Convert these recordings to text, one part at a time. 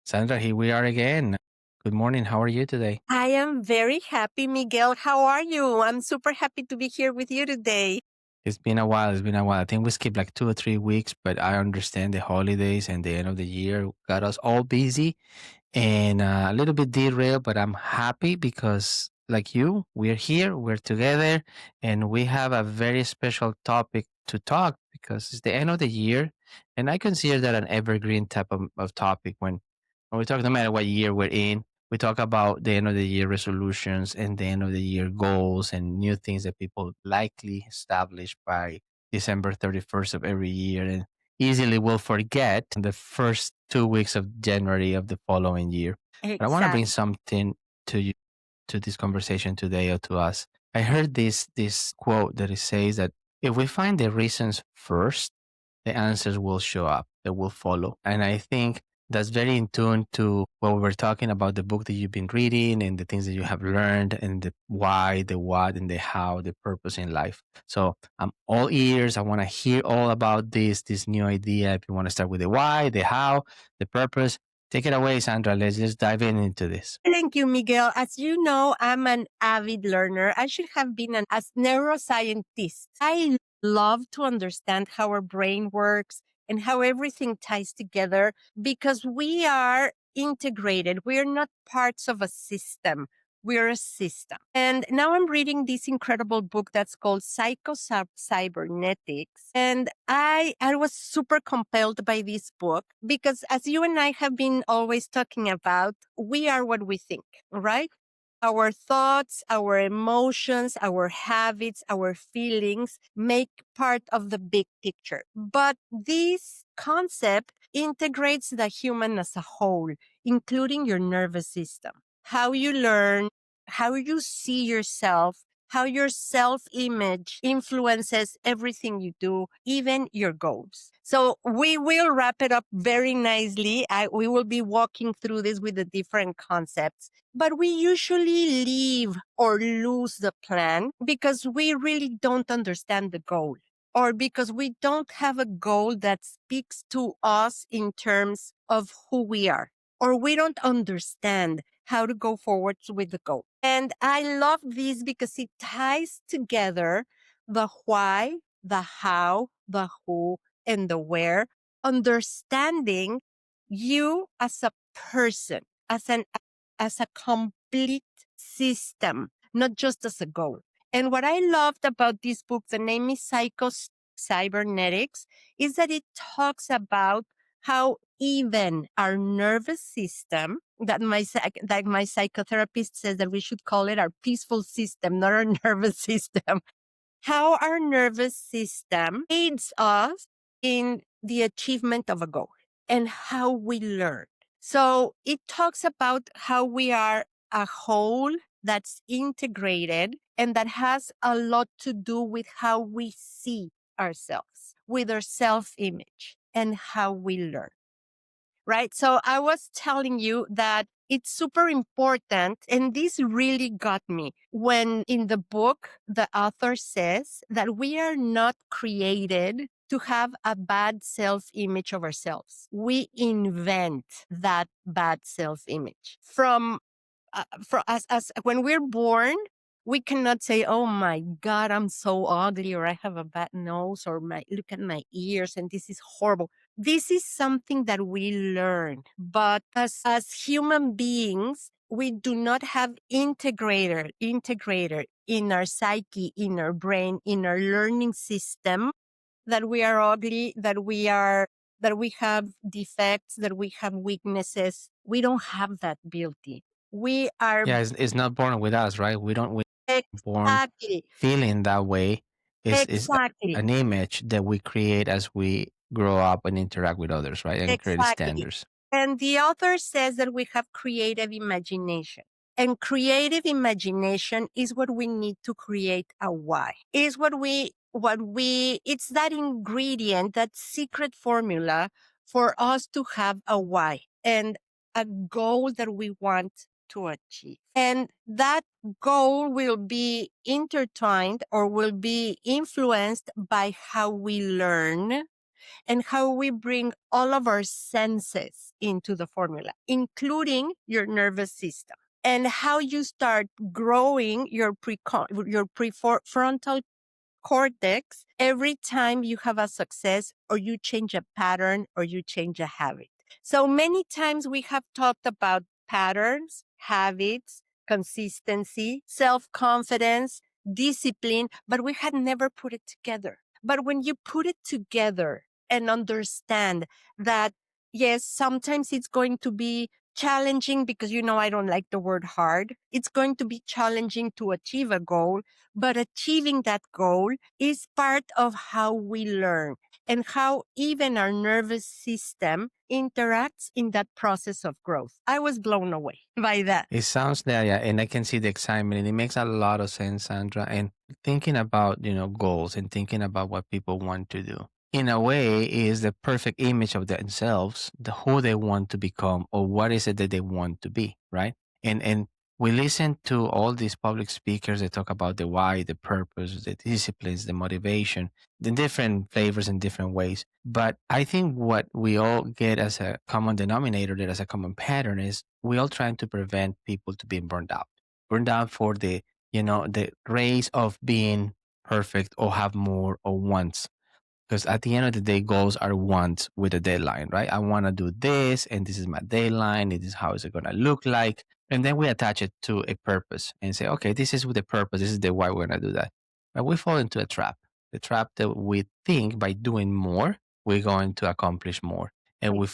Sandra, here we are again. Good morning. How are you today? I am very happy, Miguel. How are you? I'm super happy to be here with you today. It's been a while. It's been a while. I think we skipped like 2 or 3 weeks, but I understand the holidays and the end of the year got us all busy and a little bit derailed, but I'm happy because, like you, we're here, we're together, and we have a very special topic to talk because it's the end of the year. And I consider that an evergreen type of topic when we talk, no matter what year we're in, we talk about the end of the year resolutions and the end of the year goals and new things that people likely establish by December 31st of every year. And easily will forget the first 2 weeks of January of the following year. But I want to bring Exactly. something to you, to this conversation today, or to us. I heard this quote that it says that if we find the reasons first, the answers will show up, they will follow. And I think that's very in tune to what we were talking about, the book that you've been reading and the things that you have learned and the why, the what, and the how, the purpose in life. So I'm all ears. I want to hear all about this new idea. If you want to start with the why, the how, the purpose, take it away, Sandra. Let's just dive into this. Thank you, Miguel. As you know, I'm an avid learner. I should have been as neuroscientist. I love to understand how our brain works and how everything ties together because we are integrated. We are not parts of a system. We're a system. And now I'm reading this incredible book that's called Cybernetics. And I was super compelled by this book because as you and I have been always talking about, we are what we think, right? Our thoughts, our emotions, our habits, our feelings make part of the big picture. But this concept integrates the human as a whole, including your nervous system, how you learn, how you see yourself, how your self-image influences everything you do, even your goals. So we will wrap it up very nicely. We will be walking through this with the different concepts, but we usually leave or lose the plan because we really don't understand the goal, or because we don't have a goal that speaks to us in terms of who we are, or we don't understand how to go forward with the goal. And I love this because it ties together the why, the how, the who, and the where, understanding you as a person, as a complete system, not just as a goal. And what I loved about this book, the name is Cybernetics, is that it talks about how even our nervous system, that my psychotherapist says that we should call it our peaceful system, not our nervous system, how our nervous system aids us in the achievement of a goal and how we learn. So it talks about how we are a whole that's integrated and that has a lot to do with how we see ourselves, with our self-image and how we learn. Right? So I was telling you that it's super important. And this really got me when in the book, the author says that we are not created to have a bad self-image of ourselves. We invent that bad self-image from as when we're born. We cannot say, "Oh my God, I'm so ugly," or "I have a bad nose," or "Look at my ears, and this is horrible." This is something that we learn, but as human beings, we do not have integrator in our psyche, in our brain, in our learning system that we are ugly, that we have defects, that we have weaknesses. We don't have that built-in. We are Yeah, it's not born with us, right? We're born exactly, feeling that way. Is exactly, an image that we create as we grow up and interact with others, right? And create exactly. standards. And the author says that we have creative imagination. And creative imagination is what we need to create a why. Is it's that ingredient, that secret formula for us to have a why and a goal that we want to achieve. And that goal will be intertwined or will be influenced by how we learn, and how we bring all of our senses into the formula, including your nervous system, and how you start growing your prefrontal cortex every time you have a success or you change a pattern or you change a habit. So many times we have talked about patterns, habits, consistency, self-confidence, discipline, but we had never put it together. But when you put it together and understand that, yes, sometimes it's going to be challenging because, I don't like the word hard. It's going to be challenging to achieve a goal, but achieving that goal is part of how we learn and how even our nervous system interacts in that process of growth. I was blown away by that. It sounds that, yeah, and I can see the excitement, and it makes a lot of sense, Sandra. And thinking about, goals and thinking about what people want to do, in a way, is the perfect image of themselves, who they want to become, or what is it that they want to be, right? And we listen to all these public speakers that talk about the why, the purpose, the disciplines, the motivation, the different flavors in different ways. But I think what we all get as a common denominator, that as a common pattern, is we all trying to prevent people to being burned out for the race of being perfect or have more or wants, because at the end of the day, goals are wants with a deadline, right? I want to do this, and this is my deadline. This is how is it going to look like, and then we attach it to a purpose and say, okay, this is the purpose. This is the why we're going to do that. But we fall into a trap. The trap that we think by doing more, we're going to accomplish more, and we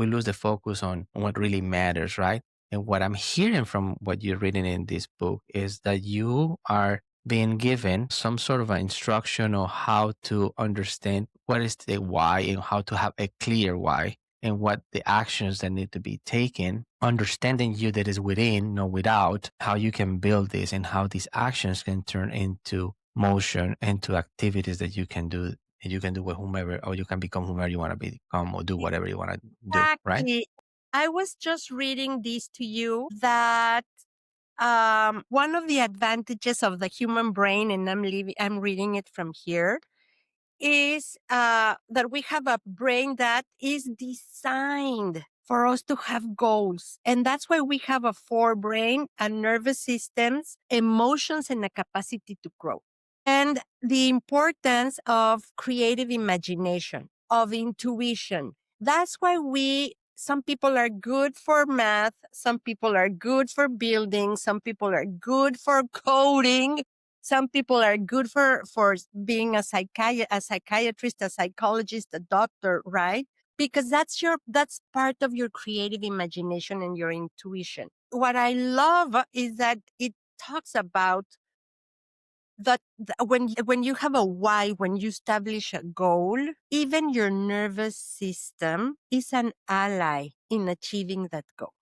lose the focus on what really matters, right? And what I'm hearing from what you're reading in this book is that you are being given some sort of an instruction on how to understand what is the why and how to have a clear why and what the actions that need to be taken, understanding you that is within, not without, how you can build this and how these actions can turn into motion, into activities that you can do. And you can do with whomever, or you can become whomever you want to become, or do whatever you want to do, right? Exactly. I was just reading this to you that one of the advantages of the human brain, and I'm reading it from here, is that we have a brain that is designed for us to have goals. And that's why we have a forebrain, a nervous systems, emotions, and a capacity to grow. And the importance of creative imagination, of intuition. That's why some people are good for math, some people are good for building, some people are good for coding, some people are good for being a psychiatrist, a psychologist, a doctor, right? Because that's part of your creative imagination and your intuition. What I love is that it talks about that when you have a why, when you establish a goal, even your nervous system is an ally in achieving that goal.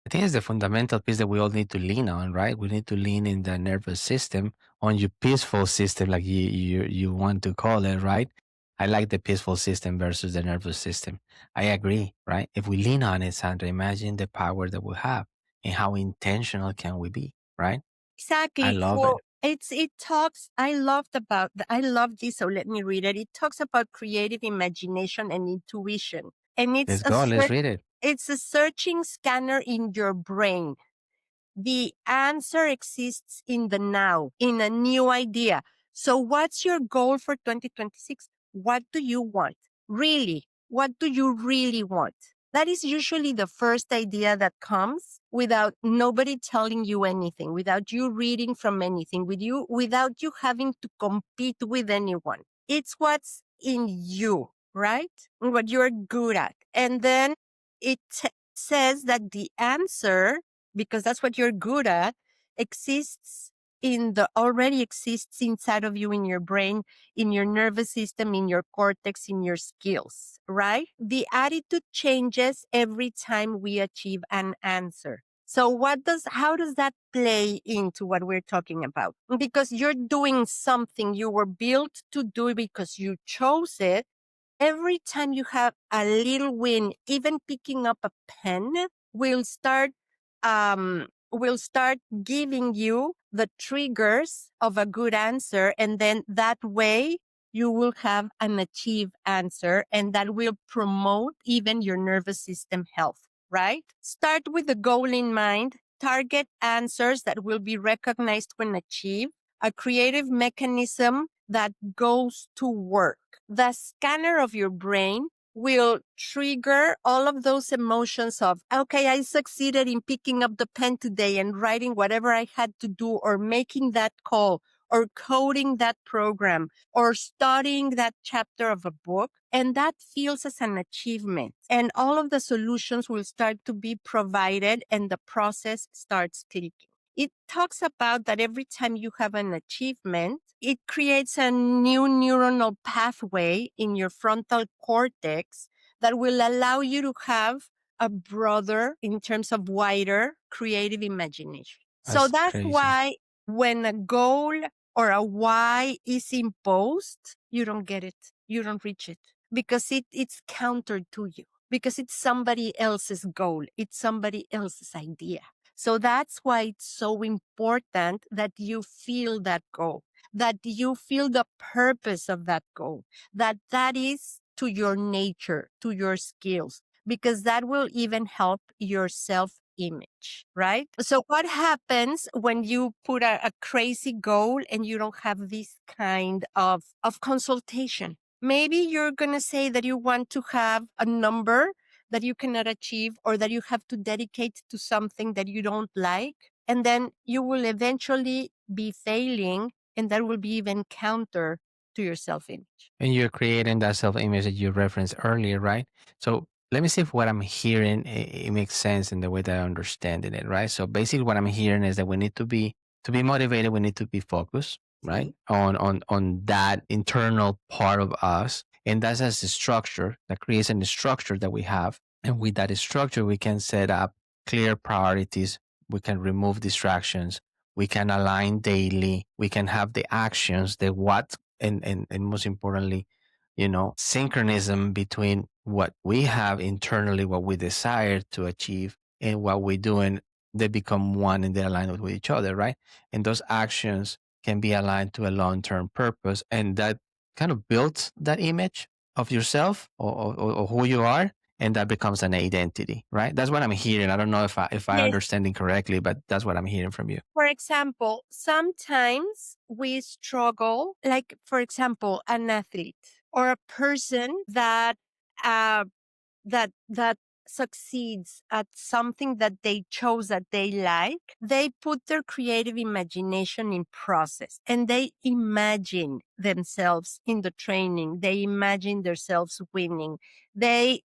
I think it's the fundamental piece that we all need to lean on, right? We need to lean in the nervous system, on your peaceful system, like you want to call it, right? I like the peaceful system versus the nervous system. I agree, right? If we lean on it, Sandra, imagine the power that we have and how intentional can we be, right? I Exactly. love it. So it talks, I love this. So let me read it. It talks about creative imagination and intuition. And Let's go. Let's read it. it's a searching scanner in your brain. The answer exists in the now, in a new idea. So what's your goal for 2026? What do you want? Really? What do you really want? That is usually the first idea that comes without nobody telling you anything, without you reading from anything, without you having to compete with anyone. It's what's in you, right? What you're good at. And then it says that the answer, because that's what you're good at, already exists inside of you, in your brain, in your nervous system, in your cortex, in your skills, right? The attitude changes every time we achieve an answer. So how does that play into what we're talking about? Because you're doing something you were built to do because you chose it. Every time you have a little win, even picking up a pen will start giving you the triggers of a good answer. And then that way you will have an achieve answer, and that will promote even your nervous system health, right? Start with the goal in mind, target answers that will be recognized when achieved, a creative mechanism that goes to work. The scanner of your brain will trigger all of those emotions of, okay, I succeeded in picking up the pen today and writing whatever I had to do, or making that call, or coding that program, or studying that chapter of a book. And that feels as an achievement. And all of the solutions will start to be provided and the process starts clicking. It talks about that every time you have an achievement, it creates a new neuronal pathway in your frontal cortex that will allow you to have a broader, in terms of wider, creative imagination. So That's that's crazy. why when a goal or a why is imposed, you don't get it. You don't reach it because it's counter to you, because it's somebody else's goal. It's somebody else's idea. So that's why it's so important that you feel that goal, that you feel the purpose of that goal, that that is to your nature, to your skills, because that will even help your self image, right? So what happens when you put a crazy goal and you don't have this kind of consultation? Maybe you're going to say that you want to have a number that you cannot achieve, or that you have to dedicate to something that you don't like. And then you will eventually be failing, and that will be even counter to your self image. And you're creating that self image that you referenced earlier, right? So let me see if what I'm hearing it makes sense in the way that I understand it, right? So basically, what I'm hearing is that we need to be motivated. We need to be focused, right, on that internal part of us, and that's as a structure that creates a structure that we have. And with that structure, we can set up clear priorities. We can remove distractions. We can align daily. We can have the actions, the what, and most importantly, synchronism between what we have internally, what we desire to achieve, and what we're doing. They become one and they're aligned with each other, right? And those actions can be aligned to a long-term purpose, and that kind of builds that image of yourself, or who you are, and that becomes an identity, right? That's what I'm hearing. I don't know if I Yes. understanding correctly, but that's what I'm hearing from you. For example, sometimes we struggle, like, for example, an athlete or a person uh, that succeeds at something that they chose, that they like. They put their creative imagination in process, and they imagine themselves in the training. They imagine themselves winning. They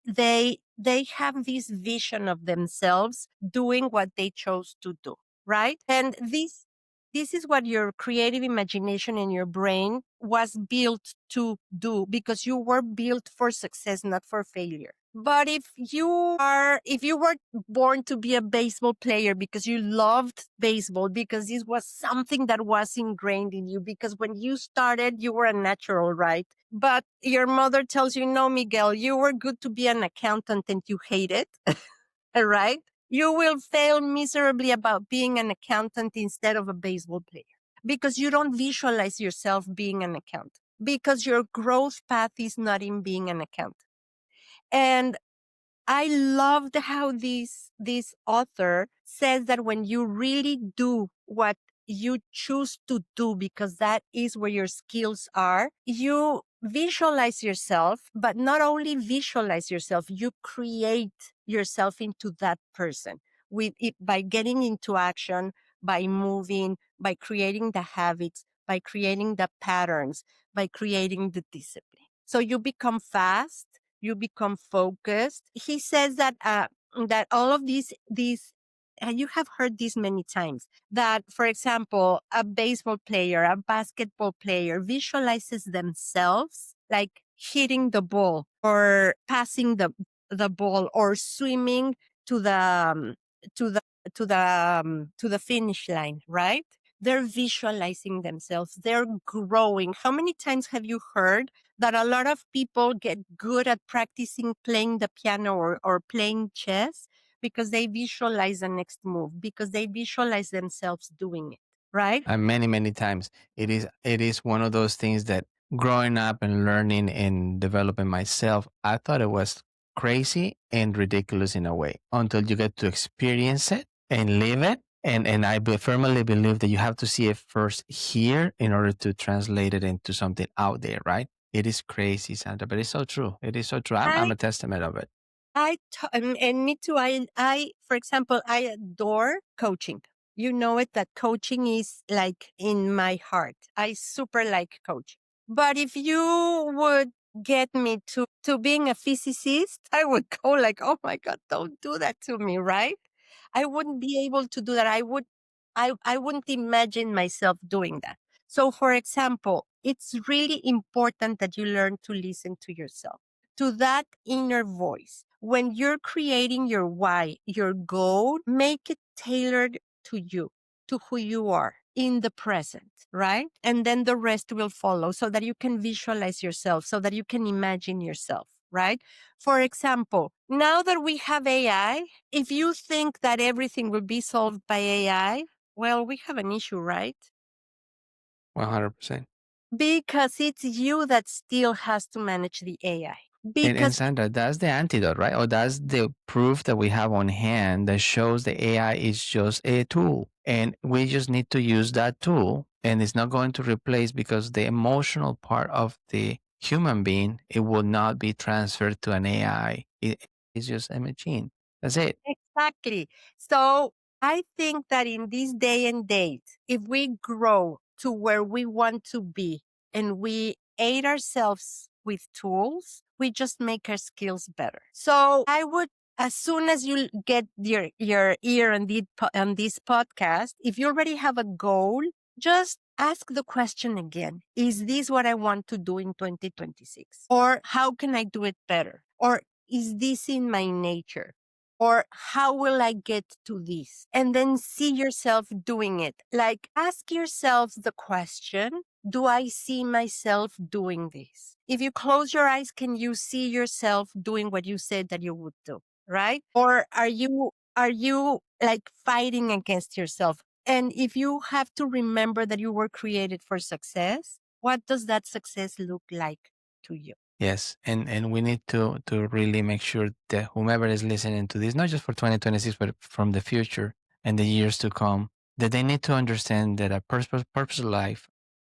have this vision of themselves doing what they chose to do, right? And this is what your creative imagination in your brain was built to do, because you were built for success, not for failure. But if you were born to be a baseball player because you loved baseball, because this was something that was ingrained in you, because when you started, you were a natural, right? But your mother tells you, no, Miguel, you were good to be an accountant and you hate it. Right? You will fail miserably about being an accountant instead of a baseball player, because you don't visualize yourself being an accountant, because your growth path is not in being an accountant. And I loved how this author says that when you really do what you choose to do, because that is where your skills are, you visualize yourself, but not only visualize yourself, you create yourself into that person with it, by getting into action, by moving, by creating the habits, by creating the patterns, by creating the discipline. So you become fast, you become focused. He says that that all of these you have heard this many times, that, for example, a baseball player, a basketball player visualizes themselves like hitting the ball, or passing the ball, or swimming to the to the to the finish line, right? They're visualizing themselves, they're growing. How many times have you heard that a lot of people get good at practicing playing the piano, or playing chess, because they visualize the next move, because they visualize themselves doing it, right? And many times it is one of those things that growing up and learning and developing myself, I thought it was crazy and ridiculous in a way until you get to experience it and live it. And firmly believe that you have to see it first here in order to translate it into something out there, right? It is crazy, Sandra, but it's so true. It is so true. I'm I a testament of it. and me too. For example, I adore coaching. You know it that coaching is like in my heart. I super like coaching. But if you would get me to being a physicist, I would go like, oh my God, don't do that to me, right? I wouldn't be able to do that. I wouldn't imagine myself doing that. So for example, it's really important that you learn to listen to yourself, to that inner voice. When you're creating your why, your goal, make it tailored to you, to who you are in the present, right? And then the rest will follow so that you can visualize yourself, so that you can imagine yourself, right? For example, now that we have AI, if you think that everything will be solved by AI, well, we have an issue, right? 100%. Because it's you that still has to manage the AI. And Because Sandra, that's the antidote, right? Or that's the proof that we have on hand that shows the AI is just a tool. And we just need to use that tool. And it's not going to replace because the emotional part of the human being, it will not be transferred to an AI. It's just a machine. That's it. exactly. So I think that in this day and date, if we grow to where we want to be and we aid ourselves with tools, we just make our skills better. So I would, as soon as you get your ear on this podcast, if you already have a goal, just ask the question again. Is this what I want to do in 2026? Or how can I do it better? Or is this in my nature? Or how will I get to this? And then see yourself doing it. Like ask yourself the question, do I see myself doing this? If you close your eyes, can you see yourself doing what you said that you would do? Right? Or are you like fighting against yourself? And if you have to remember that you were created for success, what does that success look like to you? Yes, and we need to really make sure that whomever is listening to this, not just for 2026, but from the future and the years to come, that they need to understand that a purpose life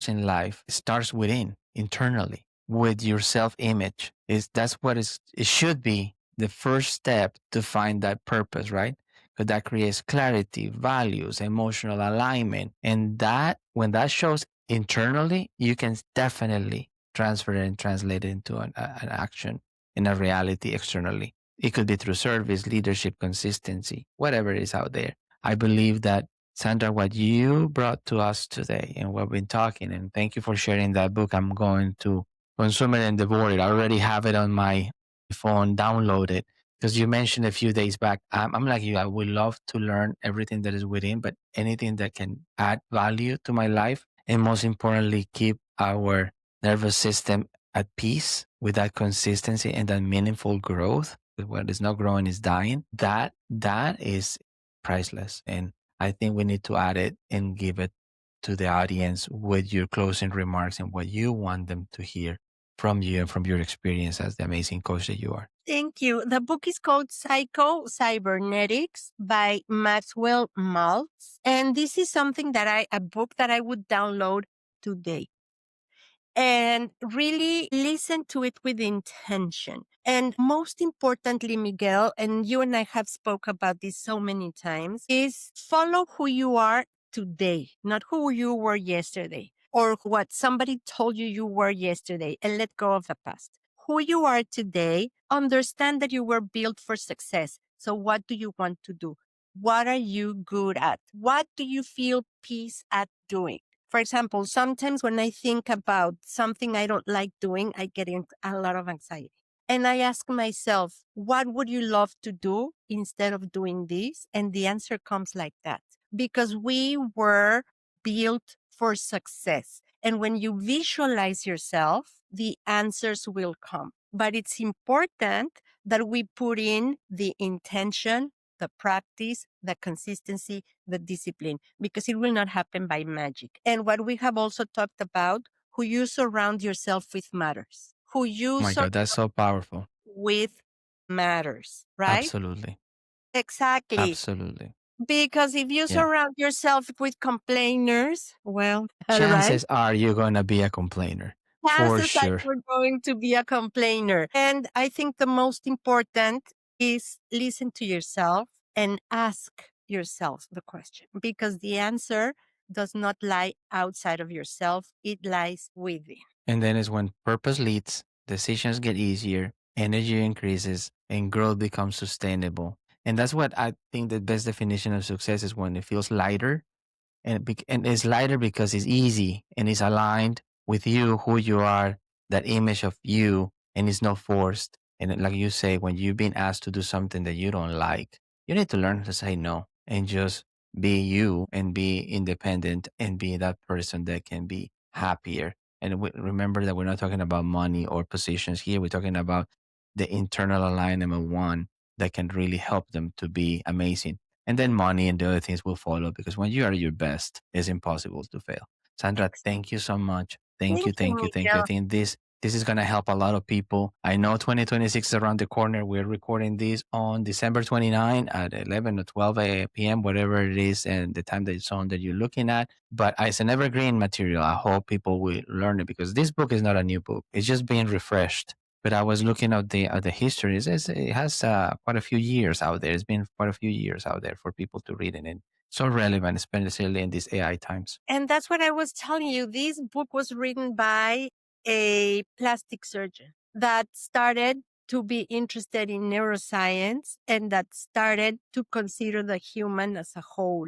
in life starts within, internally, with your self image. Is that's what is it should be the first step to find that purpose, right? Because that creates clarity, values, emotional alignment, and that when that shows internally, you can definitely transfer it and translate it into an action in a reality externally. It could be through service, leadership, consistency, whatever is out there. I believe that, Sandra, what you brought to us today and what we've been talking, and thank you for sharing that book. I'm going to consume it and devour it. I already have it on my phone, download it. Because you mentioned a few days back, I'm like you, I would love to learn everything that is within, but anything that can add value to my life and most importantly, keep our nervous system at peace with that consistency and that meaningful growth. What is not growing is dying. That is priceless. And I think we need to add it and give it to the audience with your closing remarks and what you want them to hear from you and from your experience as the amazing coach that you are. Thank you. The book is called Psycho Cybernetics by Maxwell Maltz. And this is something a book that I would download today and really listen to it with intention. And most importantly, Miguel, and you and I have spoke about this so many times, is follow who you are today, not who you were yesterday or what somebody told you you were yesterday, and let go of the past. Who you are today, understand that you were built for success. So what do you want to do? What are you good at? What do you feel peace at doing? For example, sometimes when I think about something I don't like doing, I get in a lot of anxiety. And I ask myself, what would you love to do instead of doing this? And the answer comes like that because we were built for success. And when you visualize yourself, the answers will come. But it's important that we put in the intention, the practice, the consistency, the discipline, because it will not happen by magic. And what we have also talked about, who you surround yourself with matters. Who Oh you my surround God, that's so powerful. with matters, right? Absolutely. Exactly. Absolutely. Because if you Yeah. surround yourself with complainers, well, right? Chances are you're going to be a complainer for Chances are sure. you're going to be a complainer. And I think the most important is listen to yourself and ask yourself the question because the answer does not lie outside of yourself, it lies within. And then is when purpose leads, decisions get easier, energy increases, and growth becomes sustainable. And that's what I think the best definition of success is when it feels lighter and it's lighter because it's easy and it's aligned with you, who you are, that image of you, and it's not forced. And like you say, when you've been asked to do something that you don't like, you need to learn to say no and just be you and be independent and be that person that can be happier. And remember that we're not talking about money or positions here. We're talking about the internal alignment of one that can really help them to be amazing, and then money and the other things will follow because when you are your best, it's impossible to fail. Sandra, thank you so much. Thank Thank you, you, thank you, thank you. I Miguel. think this is gonna help a lot of people. I know 2026 is around the corner. We're recording this on December 29 at 11 or 12 p.m., whatever it is, and the time that zone that you're looking at. But it's an evergreen material. I hope people will learn it because this book is not a new book. It's just being refreshed. But I was looking at the history. It has quite a few years out there. It's been quite a few years out there for people to read it, and so relevant, especially in these AI times. And that's what I was telling you. This book was written by a plastic surgeon that started to be interested in neuroscience and that started to consider the human as a whole,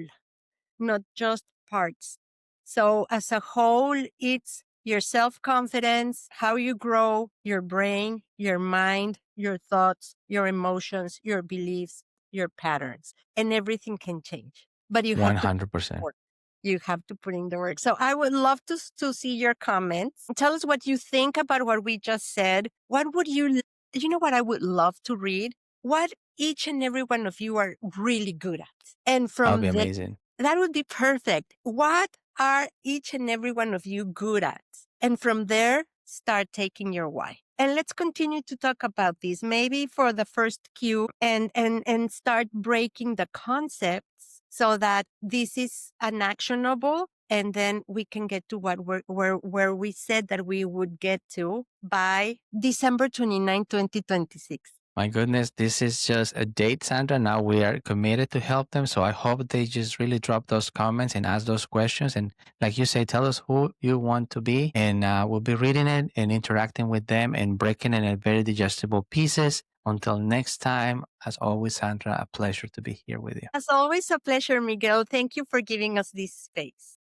not just parts. So, as a whole, it's your self confidence, how you grow, your brain, your mind, your thoughts, your emotions, your beliefs, your patterns, and everything can change. But you have to put in the 100%. work. You have to put in the work. So, I would love to see your comments. Tell us what you think about what we just said. What would you know what I would love to read? What each and every one of you are really good at. And That'll be from there, amazing. that would be perfect. What are each and every one of you good at? And from there, start taking your why. And let's continue to talk about this maybe for the first cue and start breaking the concepts so that this is an actionable and then we can get to what where we said that we would get to by December 29, 2026. My goodness, this is just a date, Sandra. Now we are committed to help them. So I hope they just really drop those comments and ask those questions. And like you say, tell us who you want to be. And we'll be reading it and interacting with them and breaking it in very digestible pieces. Until next time, as always, Sandra, a pleasure to be here with you. As always, a pleasure, Miguel. Thank you for giving us this space.